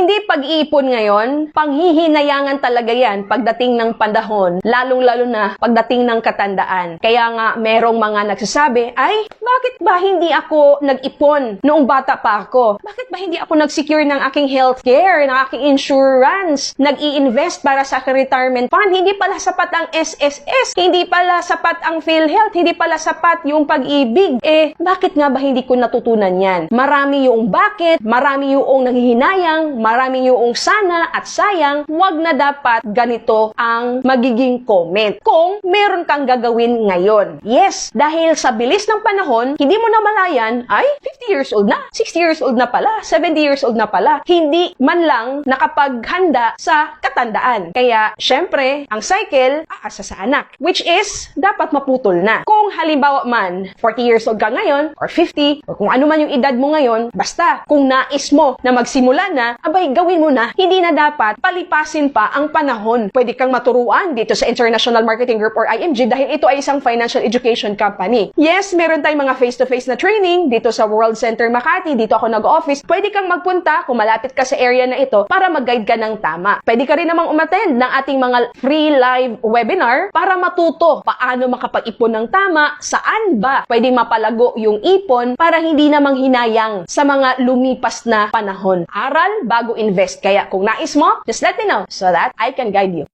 Hindi pag-iipon ngayon, panghihinayangan talaga yan pagdating ng panahon, lalong-lalo na pagdating ng katandaan. Kaya nga, merong mga nagsasabi, ay, bakit ba hindi ako nag-ipon noong bata pa ako? Bakit ba hindi ako nag-secure ng aking healthcare, ng aking insurance, nag-i-invest para sa aking retirement fund? Hindi pala sapat ang SSS, hindi pala sapat ang PhilHealth, hindi pala sapat yung pag-ibig. Bakit nga ba hindi ko natutunan yan? Marami yung bakit, marami yung nanghihinayang, marami yung sana at sayang, wag na dapat ganito ang magiging comment kung meron kang gagawin ngayon. Yes, dahil sa bilis ng panahon, hindi mo na malayan, ay, 50 years old na, 60 years old na pala, 70 years old na pala, hindi man lang nakapaghanda sa katandaan. Kaya, syempre, ang cycle, aasa sa anak, which is, dapat maputol na. Kung halimbawa man, 40 years old ka ngayon, or 50, or kung ano man yung edad mo ngayon, basta, kung nais mo na magsimula na, abay, gawin mo na. Hindi na dapat palipasin pa ang panahon. Pwede kang maturuan dito sa International Marketing Group or IMG dahil ito ay isang financial education company. Yes, meron tayong mga face-to-face na training dito sa World Center Makati. Dito ako nag-office. Pwede kang magpunta kung malapit ka sa area na ito para mag-guide ka ng tama. Pwede ka rin namang umattend ng ating mga free live webinar para matuto paano makapag-ipon ng tama, saan ba pwedeng mapalago yung ipon para hindi namang hinayang sa mga lumipas na panahon. Aral bago invest. Kaya kung nais mo, just let me know so that I can guide you.